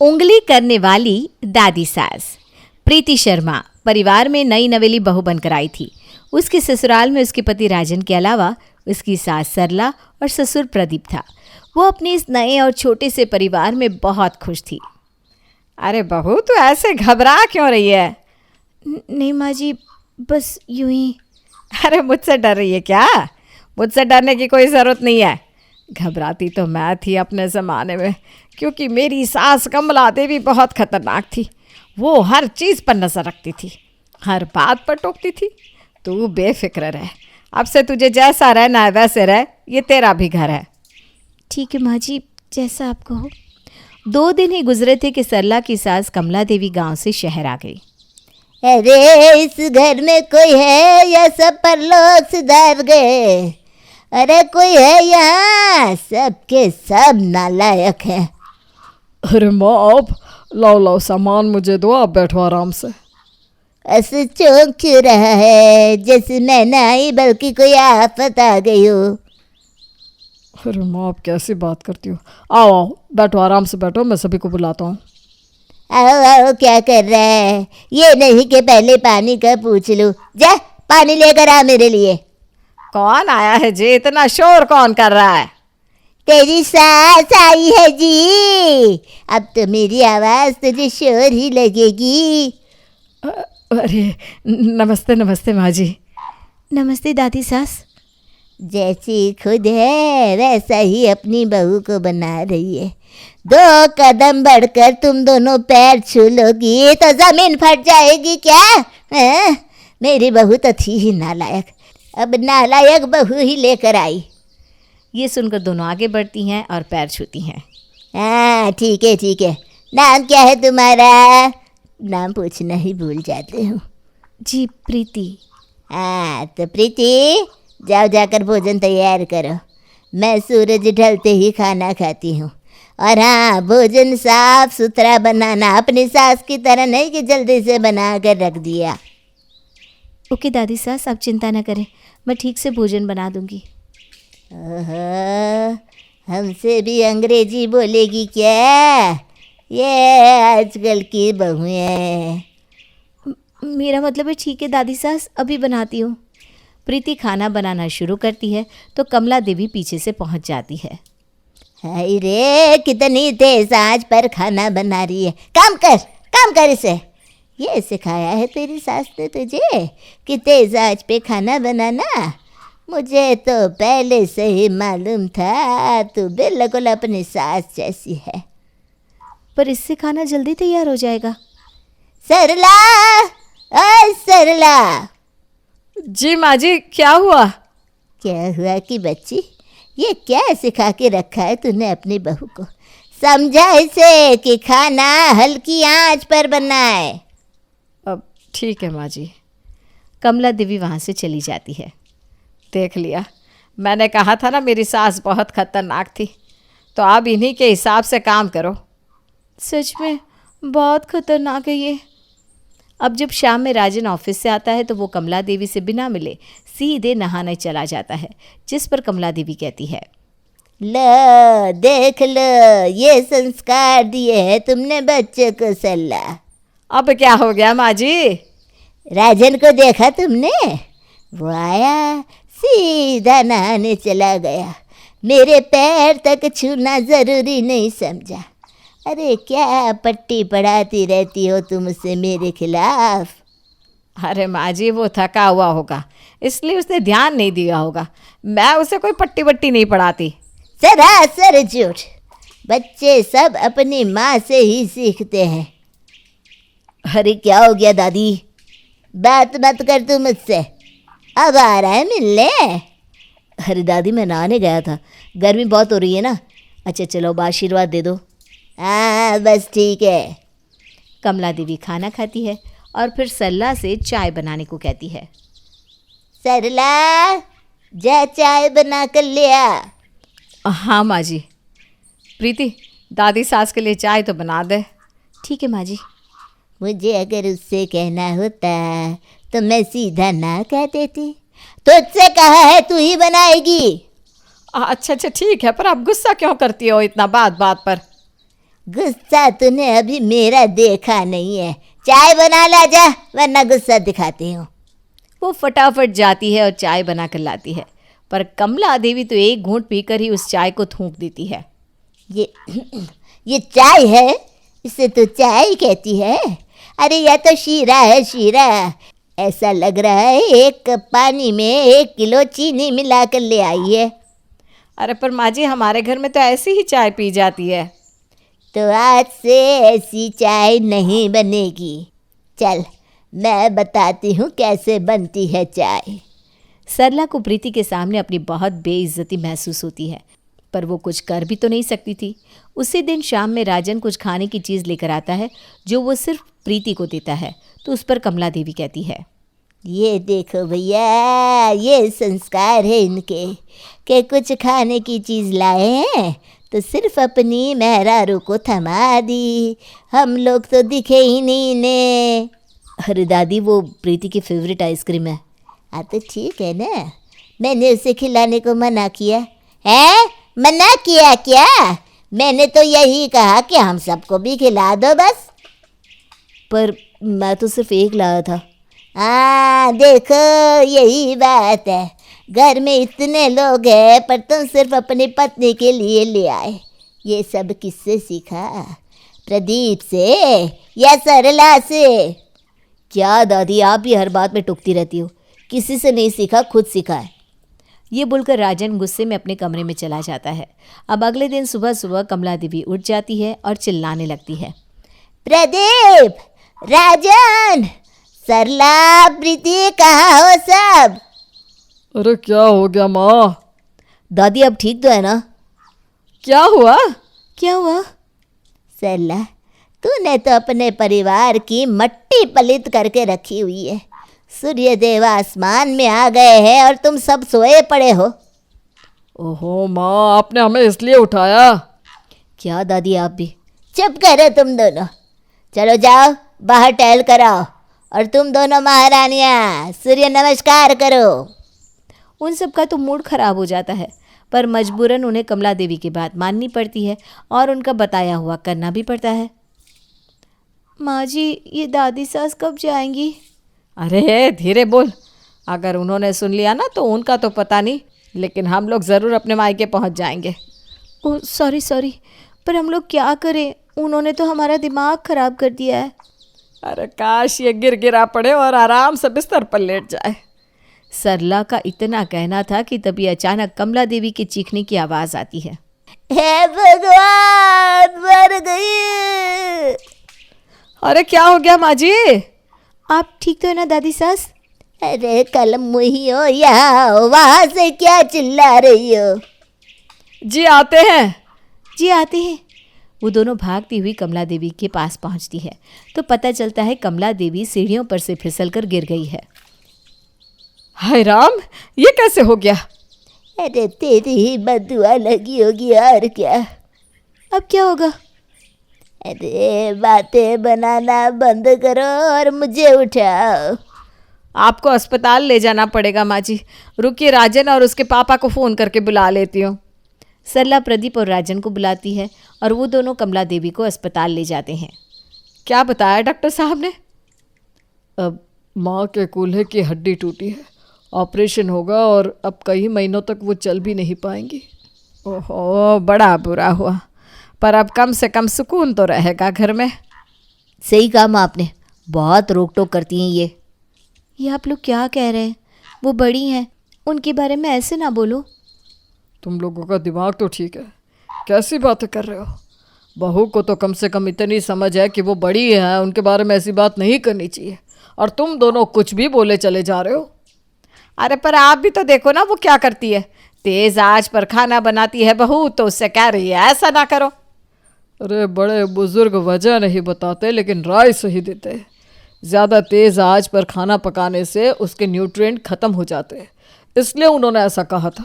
उंगली करने वाली दादी सास। प्रीति शर्मा परिवार में नई नवेली बहू बनकर आई थी। उसके ससुराल में उसके पति राजन के अलावा उसकी सास सरला और ससुर प्रदीप था। वो अपने इस नए और छोटे से परिवार में बहुत खुश थी। अरे बहू, तू ऐसे घबरा क्यों रही है? नहीं माँ जी, बस यूं ही। अरे मुझसे डर रही है क्या? मुझसे डरने की कोई ज़रूरत नहीं है। घबराती तो मैं थी अपने ज़माने में, क्योंकि मेरी सास कमला देवी बहुत खतरनाक थी। वो हर चीज़ पर नज़र रखती थी, हर बात पर टोकती थी। तू बेफिक्र रह, अब से तुझे जैसा रहना है वैसे रह, ये तेरा भी घर है। ठीक है माँ जी, जैसा आप कहो। 2 दिन ही गुजरे थे कि सरला की सास कमला देवी गांव से शहर आ गई। अरे इस घर में कोई है या सब परलोक सुधार गए? अरे कोई है यहाँ? सबके सब नालायक हैं। अरे माँ, आप लाओ सामान मुझे दो, आप बैठो आराम से। ऐसे चौंक क्यों रहा है जैसे मैं ना आई बल्कि कोई आफत आ गई हो? अरे माँ, आप कैसी बात करती हो? आओ बैठो, आराम से बैठो, मैं सभी को बुलाता हूँ। आओ, क्या कर रहा है? ये नहीं कि पहले पानी का पूछ लूँ। जा पानी लेकर आ मेरे लिए। कौन आया है जी? इतना शोर कौन कर रहा है? तेरी सास आई है जी। अब तो मेरी आवाज़ तुझे शोर ही लगेगी। अरे नमस्ते नमस्ते माँ जी। नमस्ते दादी सास। जैसी खुद है वैसा ही अपनी बहू को बना रही है। 2 कदम बढ़कर तुम दोनों पैर छू लोगी तो जमीन फट जाएगी क्या? मेरी बहू तो थी ही नालायक, अब नालायक बहू ही लेकर आई। ये सुनकर दोनों आगे बढ़ती हैं और पैर छूती हैं। हाँ ठीक है। नाम क्या है तुम्हारा? नाम पूछना ही भूल जाते हो। जी प्रीति। हाँ तो प्रीति, जाओ जाकर भोजन तैयार करो। मैं सूरज ढलते ही खाना खाती हूँ। और हाँ, भोजन साफ सुथरा बनाना, अपनी सास की तरह नहीं कि जल्दी से बना कर रख दिया। ओके दादी सास, आप चिंता न करें, मैं ठीक से भोजन बना दूंगी। हमसे भी अंग्रेजी बोलेगी क्या? ये आजकल की बहुएं। मेरा मतलब है ठीक है दादी सास, अभी बनाती हूँ। प्रीति खाना बनाना शुरू करती है तो कमला देवी पीछे से पहुँच जाती है। हाय रे, कितनी तेज आंच पर खाना बना रही है। काम कर इसे। ये सिखाया है तेरी सास ने तुझे कि तेज आंच पे खाना बनाना? मुझे तो पहले से ही मालूम था, तू बिल्कुल अपनी सास जैसी है। पर इससे खाना जल्दी तैयार हो जाएगा। सरला, ओए सरला। जी माँ जी, क्या हुआ? क्या हुआ कि बच्ची, ये क्या सिखा के रखा है तूने अपनी बहू को? समझा इसे कि खाना हल्की आंच पर बनाए। अब ठीक है माँ जी। कमला देवी वहाँ से चली जाती है। देख लिया, मैंने कहा था ना मेरी सास बहुत खतरनाक थी। तो अब इन्हीं के हिसाब से काम करो। सच में बहुत खतरनाक है ये। अब जब शाम में राजन ऑफिस से आता है तो वो कमला देवी से बिना मिले सीधे नहाने चला जाता है, जिस पर कमला देवी कहती है, लो देख लो, ये संस्कार दिए हैं तुमने बच्चे को सरला। अब क्या हो गया माँ जी? राजन को देखा तुमने? वो आया सीधा नहाने चला गया, मेरे पैर तक छूना ज़रूरी नहीं समझा। अरे क्या पट्टी पढ़ाती रहती हो तुम उसे मेरे खिलाफ? अरे माँ जी, वो थका हुआ होगा, इसलिए उसने ध्यान नहीं दिया होगा। मैं उसे कोई पट्टी वट्टी नहीं पढ़ाती। सरासर झूठ। बच्चे सब अपनी माँ से ही सीखते हैं। अरे क्या हो गया दादी? बात मत कर तू मुझसे, अब आ रहा है मिलने। अरे दादी, मैं नहाने गया था, गर्मी बहुत हो रही है ना। अच्छा चलो, आशीर्वाद दे दो। हाँ बस ठीक है। कमला देवी खाना खाती है और फिर सरला से चाय बनाने को कहती है। सरला, जा चाय बना कर ले आ। हाँ माँ जी। प्रीति, दादी सास के लिए चाय तो बना दे। ठीक है माँ जी। मुझे अगर उससे कहना होता तो मैं सीधा ना कह देती। तुझसे कहा है तू ही बनाएगी। अच्छा ठीक है, पर आप गुस्सा क्यों करती हो इतना बात बात पर? गुस्सा तूने अभी मेरा देखा नहीं है। चाय बना ला जा, वरना गुस्सा दिखाती हूँ। वो फटाफट जाती है और चाय बना कर लाती है, पर कमला देवी तो एक घूंट पीकर ही उस चाय को थूक देती है। ये चाय है? इसे तो चाय कहती है? अरे यह तो शीरा है, शीरा। ऐसा लग रहा है एक कप पानी में 1 किलो चीनी मिला कर ले आई है। अरे पर माँ जी, हमारे घर में तो ऐसी ही चाय पी जाती है। तो आज से ऐसी चाय नहीं बनेगी। चल मैं बताती हूँ कैसे बनती है चाय। सरला को प्रीति के सामने अपनी बहुत बेइज्जती महसूस होती है, पर वो कुछ कर भी तो नहीं सकती थी। उसी दिन शाम में राजन कुछ खाने की चीज़ लेकर आता है जो वो सिर्फ प्रीति को देता है, तो उस पर कमला देवी कहती है, ये देखो भैया, ये संस्कार है इनके कि कुछ खाने की चीज़ लाए हैं तो सिर्फ अपनी मेहरारू को थमा दी। हम लोग तो दिखे ही नहीं इन्हें। अरे दादी, वो प्रीति की फेवरेट आइसक्रीम है। हाँ तो ठीक है ना, मैंने उसे खिलाने को मना किया है? मना किया क्या? मैंने तो यही कहा कि हम सबको भी खिला दो बस। पर मैं तो सिर्फ एक लाया था। हाँ देखो, यही बात है। घर में इतने लोग हैं पर तुम सिर्फ अपनी पत्नी के लिए ले आए। ये सब किससे सीखा? प्रदीप से या सरला से? क्या दादी, आप भी हर बात में टुकती रहती हो। किसी से नहीं सीखा, खुद सीखा है। ये बोलकर राजन गुस्से में अपने कमरे में चला जाता है। अब अगले दिन सुबह सुबह कमला देवी उठ जाती है और चिल्लाने लगती है, प्रदीप, राजन, सरला, प्रीति, कहाँ हो सब? अरे क्या हो गया माँ? दादी अब ठीक तो है ना? क्या हुआ? क्या हुआ? सरला, तूने तो अपने परिवार की मट्टी पलित करके रखी हुई है। सूर्यदेव आसमान में आ गए हैं और तुम सब सोए पड़े हो। ओहो माँ, आपने हमें इसलिए उठाया? क्या दादी, आप भी? चुप करो तुम दोनों। चलो जाओ बाहर टहल कर आओ, और तुम दोनों महारानियाँ सूर्य नमस्कार करो। उन सब का तो मूड खराब हो जाता है, पर मजबूरन उन्हें कमला देवी की बात माननी पड़ती है और उनका बताया हुआ करना भी पड़ता है। माँ जी, ये दादी सास कब जाएंगी? अरे धीरे बोल, अगर उन्होंने सुन लिया ना तो उनका तो पता नहीं, लेकिन हम लोग ज़रूर अपने मायके पहुंच जाएंगे। ओह सॉरी, पर हम लोग क्या करें? उन्होंने तो हमारा दिमाग खराब कर दिया है। अरे काश ये गिरा पड़े और आराम से बिस्तर पर लेट जाए। सरला का इतना कहना था कि तभी अचानक कमला देवी के चीखने की आवाज़ आती है। हे भगवान, मर गई। अरे क्या हो गया माँ जी? आप ठीक तो है ना दादी सास? अरे कल मुही हो यहाँ, वहाँ से क्या चिल्ला रही हो? जी आते हैं। जी आते हैं। वो दोनों भागती हुई कमला देवी के पास पहुंचती है तो पता चलता है कमला देवी सीढ़ियों पर से फिसलकर गिर गई है। हाय राम, ये कैसे हो गया? अरे तेरी ही बदुआ लगी होगी और क्या। अब क्या होगा? अरे बातें बनाना बंद करो और मुझे उठाओ। आपको अस्पताल ले जाना पड़ेगा माँ जी। रुकिए, राजन और उसके पापा को फ़ोन करके बुला लेती हूँ। सरला प्रदीप और राजन को बुलाती है और वो दोनों कमला देवी को अस्पताल ले जाते हैं। क्या बताया डॉक्टर साहब ने? अब माँ के कूल्हे की हड्डी टूटी है, ऑपरेशन होगा और अब कई महीनों तक वो चल भी नहीं पाएंगी। ओहो, बड़ा बुरा हुआ, पर अब कम से कम सुकून तो रहेगा घर में। सही कहा आपने, बहुत रोक टोक करती हैं ये आप लोग क्या कह रहे हैं? वो बड़ी हैं, उनके बारे में ऐसे ना बोलो। तुम लोगों का दिमाग तो ठीक है, कैसी बातें कर रहे हो? बहू को तो कम से कम इतनी समझ है कि वो बड़ी है, उनके बारे में ऐसी बात नहीं करनी चाहिए, और तुम दोनों कुछ भी बोले चले जा रहे हो। अरे पर आप भी तो देखो ना वो क्या करती है। तेज आंच पर खाना बनाती है बहू, तो उससे कह रही है ऐसा ना करो। अरे बड़े बुजुर्ग वजह नहीं बताते लेकिन राय सही देते हैं। ज़्यादा तेज़ आंच पर खाना पकाने से उसके न्यूट्रिएंट ख़त्म हो जाते हैं, इसलिए उन्होंने ऐसा कहा था।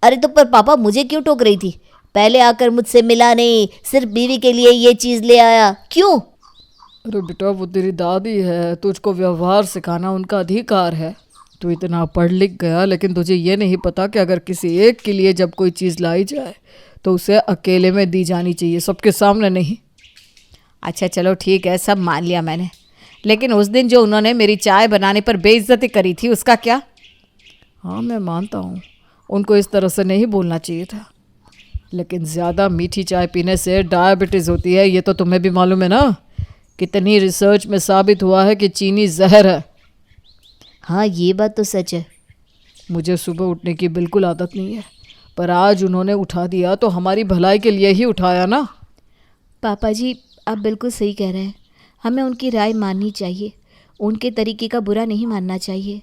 अरे तो पर पापा मुझे क्यों टोक रही थी? पहले आकर मुझसे मिला नहीं, सिर्फ बीवी के लिए ये चीज़ ले आया, क्यों? अरे बेटा, वो तेरी दादी है, तुझको व्यवहार सिखाना उनका अधिकार है। तू इतना पढ़ लिख गया लेकिन तुझे ये नहीं पता कि अगर किसी एक के लिए जब कोई चीज़ लाई जाए तो उसे अकेले में दी जानी चाहिए, सबके सामने नहीं। अच्छा चलो ठीक है, सब मान लिया मैंने, लेकिन उस दिन जो उन्होंने मेरी चाय बनाने पर बेइज्जती करी थी उसका क्या? हाँ मैं मानता हूँ, उनको इस तरह से नहीं बोलना चाहिए था, लेकिन ज़्यादा मीठी चाय पीने से डायबिटीज़ होती है, ये तो तुम्हें भी मालूम है ना। कितनी रिसर्च में साबित हुआ है कि चीनी जहर है। हाँ ये बात तो सच है। मुझे सुबह उठने की बिल्कुल आदत नहीं है, पर आज उन्होंने उठा दिया तो हमारी भलाई के लिए ही उठाया ना। पापा जी आप बिल्कुल सही कह रहे हैं, हमें उनकी राय माननी चाहिए, उनके तरीके का बुरा नहीं मानना चाहिए।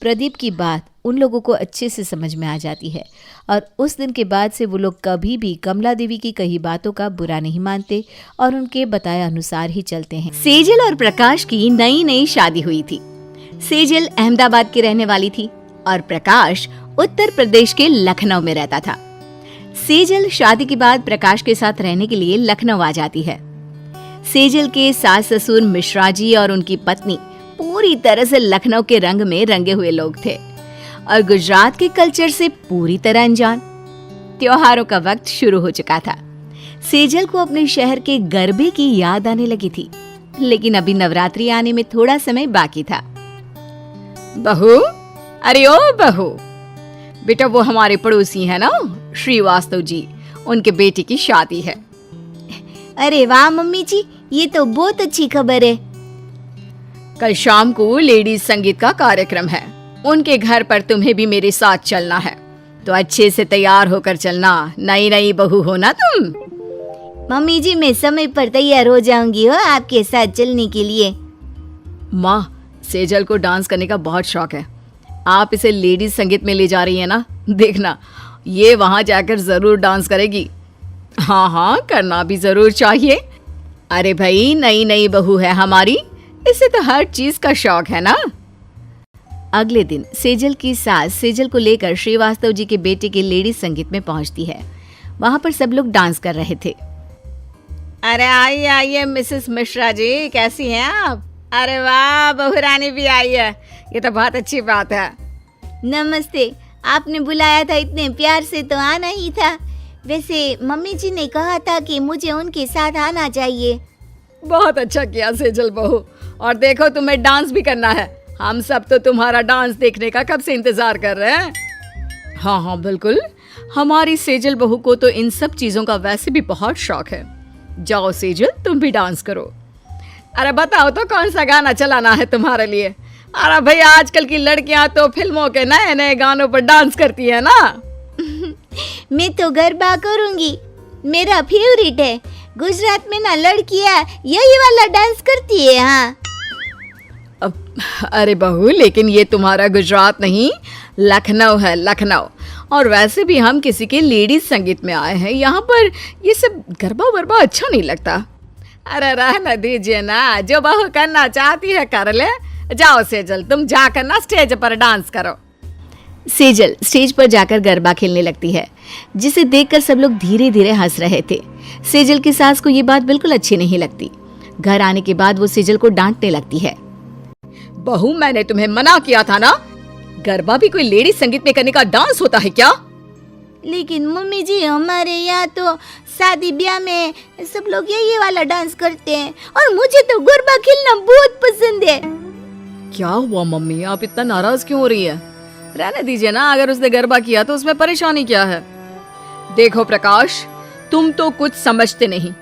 प्रदीप की बात उन लोगों को अच्छे से समझ में आ जाती है और उस दिन के बाद से वो लोग कभी भी कमला देवी की कही बातों का बुरा नहीं मानते और उनके बताए अनुसार ही चलते हैं। सेजल और प्रकाश की नई नई शादी हुई थी। सेजल अहमदाबाद की रहने वाली थी और प्रकाश उत्तर प्रदेश के लखनऊ में रहता था। सेजल शादी के बाद प्रकाश के साथ रहने के लिए लखनऊ आ जाती है। सेजल के सास ससुर मिश्रा जी और उनकी पत्नी पूरी तरह से लखनऊ के रंग में रंगे हुए लोग थे और गुजरात के कल्चर से पूरी तरह अनजान। त्योहारों का वक्त शुरू हो चुका था। सेजल को अपने शहर के गरबे की याद आने लगी थी, लेकिन अभी नवरात्रि आने में थोड़ा समय बाकी था। बहू, अरे ओ बहू, बेटा वो हमारे पड़ोसी है ना श्रीवास्तव जी, उनके बेटे की शादी है। अरे वाह मम्मी जी, ये तो बहुत अच्छी खबर है। कल शाम को लेडीज संगीत का कार्यक्रम है, उनके घर पर तुम्हें भी मेरे साथ चलना है, तो अच्छे से तैयार होकर चलना, नई नई बहू हो ना तुम। मम्मी जी मैं समय पर तैयार हो जाऊंगी हो आपके साथ चलने के लिए। माँ, सेजल को डांस करने का बहुत शौक है, आप इसे लेडीज संगीत में ले जा रही है ना, देखना ये वहां जाकर जरूर डांस करेगी। हाँ हाँ करना भी जरूर चाहिए। अरे भाई नई नई बहू है हमारी, इसे तो हर चीज का शौक है ना। अगले दिन सेजल की सास सेजल को लेकर श्रीवास्तव जी के बेटे के लेडीज संगीत में पहुंचती है। वहां पर सब लोग डांस कर रहे थे। अरे आइए आइए मिसेस मिश्रा जी, कैसी हैं आप? अरे वाह, बहू रानी भी आई है, ये तो बहुत अच्छी बात है। नमस्ते, आपने बुलाया था इतने प्यार से तो आना ही था। वैसे मम्मी जी ने कहा था कि मुझे उनके साथ आना चाहिए। बहुत अच्छा किया सेजल बहू, और देखो तुम्हें डांस भी करना है, हम सब तो तुम्हारा डांस देखने का कब से इंतजार कर रहे हैं। हाँ हाँ बिल्कुल, हमारी सेजल बहू को तो इन सब चीजों का वैसे भी बहुत शौक है। जाओ सेजल तुम भी डांस करो। अरे बताओ तो कौन सा गाना चलाना है तुम्हारे लिए? अरे भैया आजकल की लड़कियां तो फिल्मों के नए नए गानों पर डांस करती है ना। मैं तो गरबा करूंगी, मेरा फेवरेट है। गुजरात में ना लड़कियां यही वाला डांस करती है। हाँ अरे बहू, लेकिन ये तुम्हारा गुजरात नहीं लखनऊ है, लखनऊ। और वैसे भी हम किसी के लेडीज संगीत में आए हैं, यहाँ पर ये सब गरबा वरबा अच्छा नहीं लगता। अरे रहने दीजिए ना, जो बहू करना चाहती है कर ले। जाओ सेजल तुम जाकर ना स्टेज पर डांस करो। सेजल स्टेज पर जाकर गरबा खेलने लगती है, जिसे देखकर सब लोग धीरे धीरे हंस रहे थे। सेजल की सास को ये बात बिल्कुल अच्छी नहीं लगती। घर आने के बाद वो सेजल को डांटने लगती है। बहू मैंने तुम्हें मना किया था ना, गरबा भी कोई लेडीज संगीत में करने का डांस होता है क्या? लेकिन मम्मी जी हमारे यहाँ तो शादी ब्याह में सब लोग यही वाला डांस करते हैं और मुझे तो गरबा खेलना बहुत पसंद है। क्या हुआ मम्मी, आप इतना नाराज क्यों हो रही है? रहने दीजिए ना, अगर उसने गरबा किया तो उसमें परेशानी क्या है? देखो प्रकाश, तुम तो कुछ समझते नहीं।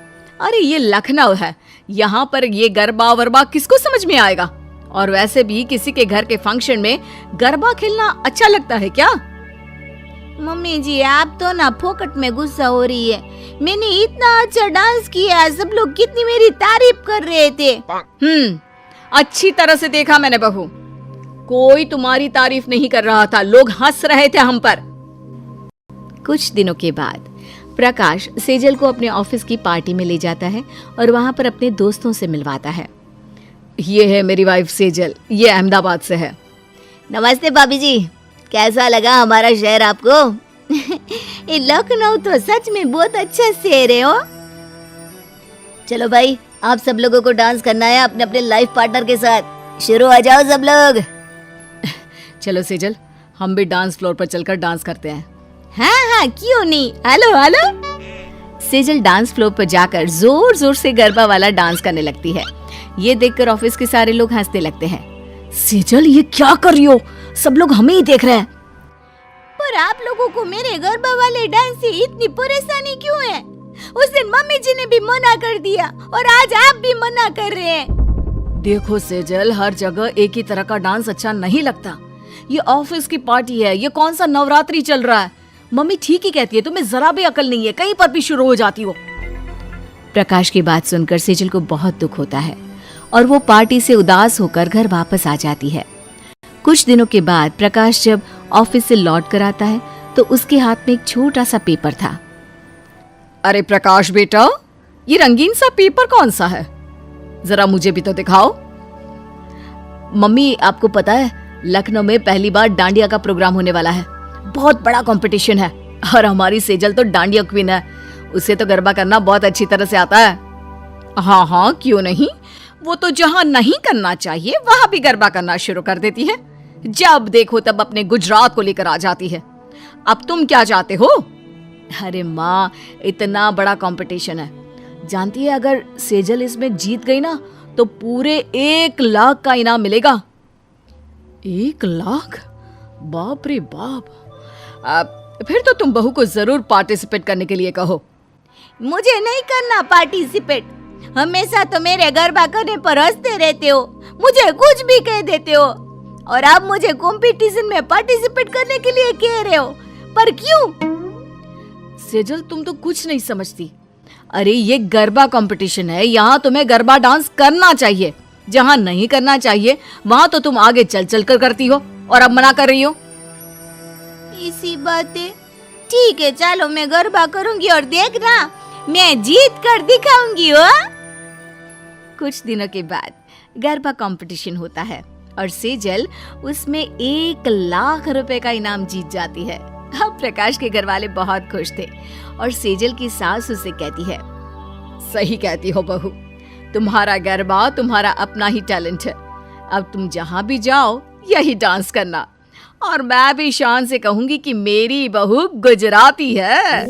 अरे ये लखनऊ है, यहाँ पर ये गरबा वरबा किसको समझ में आएगा? और वैसे भी किसी के घर के फंक्शन में गरबा खेलना अच्छा लगता है क्या? मम्मी जी आप तो ना फोकट में गुस्सा हो रही है। मैंने इतना अच्छा डांस किया, सब लोग कितनी मेरी तारीफ कर रहे थे। अच्छी तरह से देखा मैंने बहू, कोई तुम्हारी तारीफ नहीं कर रहा था, लोग हंस रहे थे हम पर। कुछ दिनों के बाद प्रकाश सेजल को अपने ऑफिस की पार्टी में ले जाता है और वहां पर अपने दोस्तों से मिलवाता है। ये है मेरी वाइफ सेजल, ये अहमदाबाद से है। नमस्ते भाभी जी, कैसा लगा हमारा शहर आपको? ये लखनऊ तो सच में बहुत अच्छा शहर है। हो चलो भाई, आप सब लोगों को डांस करना है अपने अपने लाइफ पार्टनर के साथ। शुरू आ जाओ सब लोग। चलो सेजल, हम भी डांस फ्लोर पर चलकर डांस करते हैं। हाँ हाँ क्यों नहीं, hello hello. Sejal dance floor पर जाकर जोर जोर से गरबा वाला डांस करने लगती है। ये देखकर ऑफिस के सारे लोग हंसने लगते हैं। सेजल ये क्या कर रही हो, सब लोग हमें ही देख रहे हैं। पर आप लोगों को मेरे गरबा वाले डांस से इतनी परेशानी क्यों है? उस दिन मम्मी जी ने भी मना कर दिया और आज आप भी मना कर रहे हैं। देखो सेजल, हर जगह एक ही तरह का डांस अच्छा नहीं लगता। ये ऑफिस की पार्टी है, ये कौन सा नवरात्रि चल रहा है। मम्मी ठीक ही कहती है, तुम्हें जरा भी अकल नहीं है, कहीं पर भी शुरू हो जाती हो। प्रकाश की बात सुनकर सेजल को बहुत दुख होता है और वो पार्टी से उदास होकर घर वापस आ जाती है। कुछ दिनों के बाद प्रकाश जब ऑफिस से लौट कर आता है तो उसके हाथ में एक छोटा सा पेपर था। अरे प्रकाश बेटा, ये रंगीन सा पेपर कौन सा है, जरा मुझे भी तो दिखाओ। मम्मी आपको पता है, लखनऊ में पहली बार डांडिया का प्रोग्राम होने वाला है। बहुत बड़ा कंपटीशन है और हमारी सेजल तो डांडिया क्वीन है, उसे तो गरबा करना बहुत अच्छी तरह से आता है। हाँ हाँ क्यों नहीं, वो तो जहाँ नहीं करना चाहिए वहां भी गरबा करना शुरू कर देती है। जब देखो तब अपने गुजरात को लेकर आ जाती है। अब तुम क्या चाहते हो? अरे माँ, इतना बड़ा कंपटीशन है, जानती है अगर सेजल इसमें जीत गई ना तो पूरे 1 लाख का इनाम मिलेगा। 1 लाख? बाप रे बाप। फिर तो तुम बहू को जरूर पार्टिसिपेट करने के लिए कहो। मुझे नहीं करना पार्टिसिपेट, हमेशा तो मेरे गरबा करने पर हंसते रहते हो, मुझे कुछ भी कह देते हो और अब मुझे कंपटीशन में पार्टिसिपेट करने के लिए कह रहे हो, पर क्यों? सेजल तुम तो कुछ नहीं समझती। अरे ये गरबा कंपटीशन है, यहाँ तुम्हें गरबा डांस करना चाहिए, जहाँ नहीं करना चाहिए वहाँ तो तुम आगे चल चल कर करती हो और अब मना कर रही हो। इसी बात है, ठीक है चलो मैं गरबा करूंगी और देखना मैं जीत कर दिखाऊंगी। हो कुछ दिनों के बाद गरबा कंपटीशन होता है और सेजल उसमें 1 लाख रुपए का इनाम जीत जाती है। अब प्रकाश के घर वाले बहुत खुश थे और सेजल की सास उसे कहती है, सही कहती हो बहू, तुम्हारा गरबा तुम्हारा अपना ही टैलेंट है, अब तुम जहाँ भी जाओ यही डांस करना और मैं भी शान से कहूंगी कि मेरी बहू गुजराती है।